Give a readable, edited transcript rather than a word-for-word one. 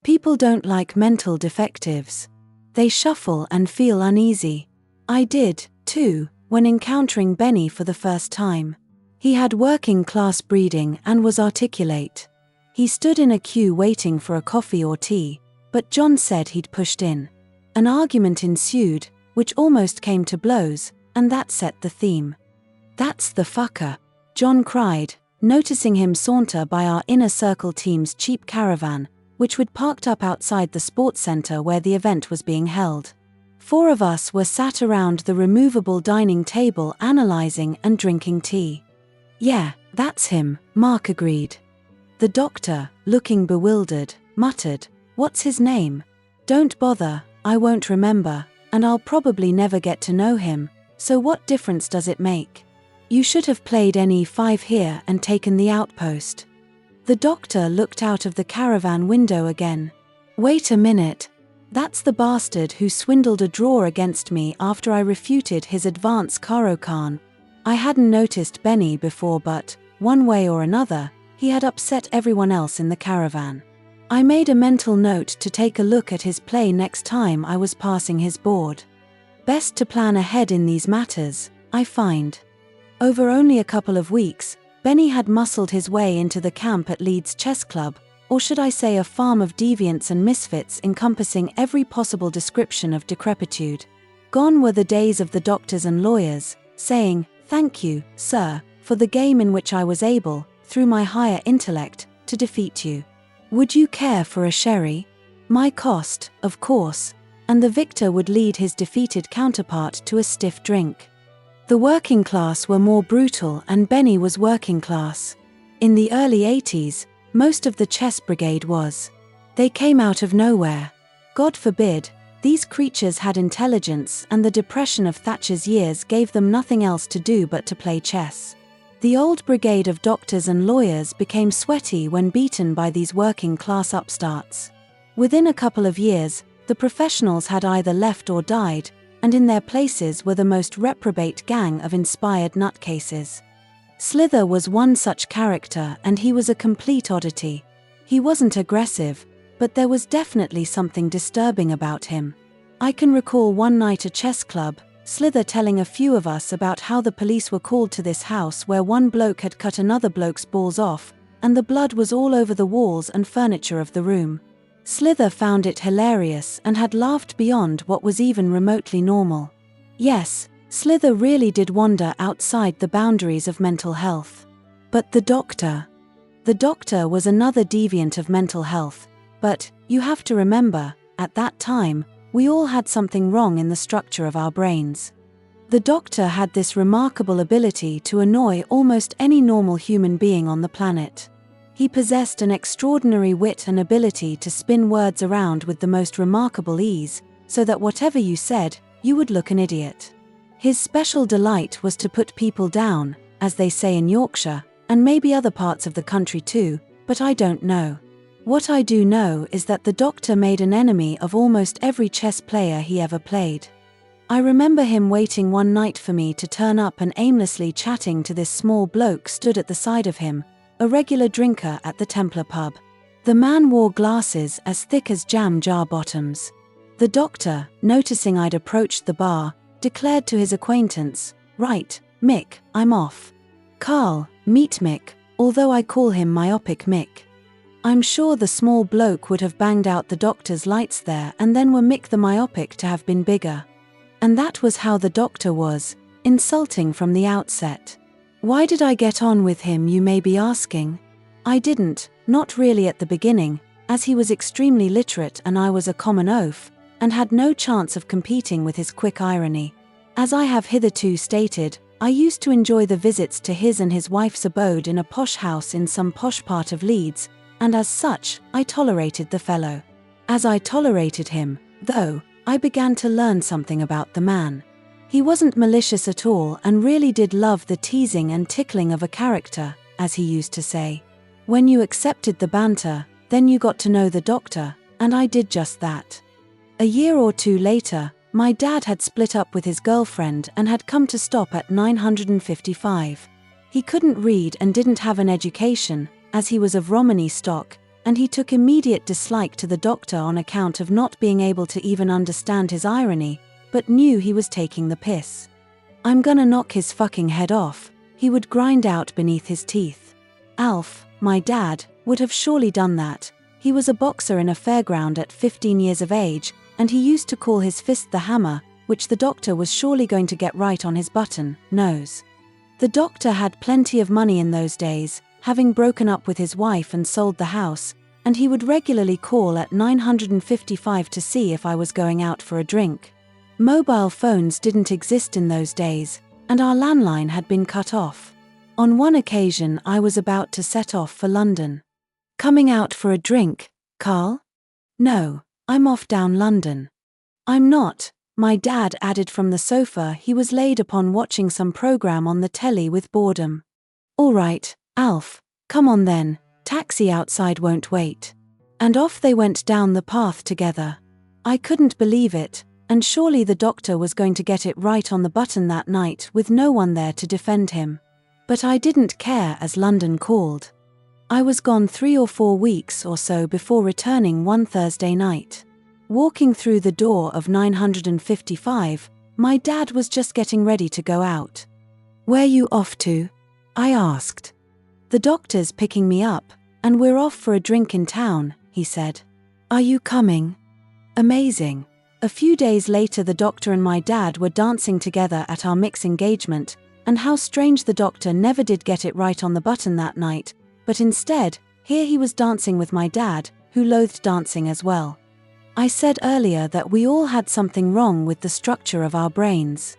People don't like mental defectives. They shuffle and feel uneasy. I did, too, when encountering Bennie for the first time. He had working-class breeding and was articulate. He stood in a queue waiting for a coffee or tea, but John said he'd pushed in. An argument ensued, which almost came to blows, and that set the theme. "That's the fucker," John cried, noticing him saunter by our inner circle team's cheap caravan, which we'd parked up outside the sports centre where the event was being held. 4 of us were sat around the removable dining table analysing and drinking tea. "Yeah, that's him," Mark agreed. The doctor, looking bewildered, muttered, "What's his name?" "Don't bother, I won't remember, and I'll probably never get to know him, so what difference does it make? You should have played NE5 here and taken the outpost." The doctor looked out of the caravan window again. "Wait a minute. That's the bastard who swindled a draw against me after I refuted his advance Karokan." I hadn't noticed Bennie before, but, one way or another, he had upset everyone else in the caravan. I made a mental note to take a look at his play next time I was passing his board. Best to plan ahead in these matters, I find. Over only a couple of weeks, Bennie had muscled his way into the camp at Leeds Chess Club, or should I say a farm of deviants and misfits encompassing every possible description of decrepitude. Gone were the days of the doctors and lawyers, saying, "Thank you, sir, for the game in which I was able, through my higher intellect, to defeat you. Would you care for a sherry?" My cost, of course, and the victor would lead his defeated counterpart to a stiff drink. The working class were more brutal and Bennie was working class. In the early 80s, most of the chess brigade was. They came out of nowhere. God forbid, these creatures had intelligence and the depression of Thatcher's years gave them nothing else to do but to play chess. The old brigade of doctors and lawyers became sweaty when beaten by these working class upstarts. Within a couple of years, the professionals had either left or died, and in their places were the most reprobate gang of inspired nutcases. Slither was one such character, and he was a complete oddity. He wasn't aggressive, but there was definitely something disturbing about him. I can recall one night at chess club, Slither telling a few of us about how the police were called to this house where one bloke had cut another bloke's balls off, and the blood was all over the walls and furniture of the room. Slither found it hilarious and had laughed beyond what was even remotely normal. Yes, Slither really did wander outside the boundaries of mental health. But the doctor was another deviant of mental health, but, you have to remember, at that time, we all had something wrong in the structure of our brains. The doctor had this remarkable ability to annoy almost any normal human being on the planet. He possessed an extraordinary wit and ability to spin words around with the most remarkable ease, so that whatever you said, you would look an idiot. His special delight was to put people down, as they say in Yorkshire, and maybe other parts of the country too, but I don't know. What I do know is that the doctor made an enemy of almost every chess player he ever played. I remember him waiting one night for me to turn up and aimlessly chatting to this small bloke stood at the side of him, a regular drinker at the Templar pub. The man wore glasses as thick as jam jar bottoms. The doctor, noticing I'd approached the bar, declared to his acquaintance, "Right, Mick, I'm off. Karl, meet Mick, although I call him Myopic Mick." I'm sure the small bloke would have banged out the doctor's lights there, and then were Mick the Myopic to have been bigger. And that was how the doctor was, insulting from the outset. Why did I get on with him, you may be asking? I didn't, not really at the beginning, as he was extremely literate and I was a common oaf, and had no chance of competing with his quick irony. As I have hitherto stated, I used to enjoy the visits to his and his wife's abode in a posh house in some posh part of Leeds, and as such, I tolerated the fellow. As I tolerated him, though, I began to learn something about the man. He wasn't malicious at all and really did love the teasing and tickling of a character, as he used to say. When you accepted the banter, then you got to know the doctor, and I did just that. A year or two later, my dad had split up with his girlfriend and had come to stop at 955. He couldn't read and didn't have an education, as he was of Romany stock, and he took immediate dislike to the doctor on account of not being able to even understand his irony, but knew he was taking the piss. "I'm gonna knock his fucking head off," he would grind out beneath his teeth. Alf, my dad, would have surely done that. He was a boxer in a fairground at 15 years of age, and he used to call his fist the hammer, which the doctor was surely going to get right on his button nose. The doctor had plenty of money in those days, having broken up with his wife and sold the house, and he would regularly call at 955 to see if I was going out for a drink. Mobile phones didn't exist in those days, and our landline had been cut off. On one occasion I was about to set off for London. "Coming out for a drink, Karl?" "No, I'm off down London." "I'm not," my dad added from the sofa. He was laid upon watching some program on the telly with boredom. "All right, Alf, come on then, taxi outside won't wait." And off they went down the path together. I couldn't believe it, and surely the doctor was going to get it right on the button that night with no one there to defend him. But I didn't care as London called. I was gone 3 or 4 weeks or so before returning one Thursday night. Walking through the door of 955, my dad was just getting ready to go out. "Where you off to?" I asked. "The doctor's picking me up, and we're off for a drink in town," he said. "Are you coming?" Amazing. A few days later the doctor and my dad were dancing together at our Mick's engagement, and how strange the doctor never did get it right on the button that night, but instead, here he was dancing with my dad, who loathed dancing as well. I said earlier that we all had something wrong with the structure of our brains.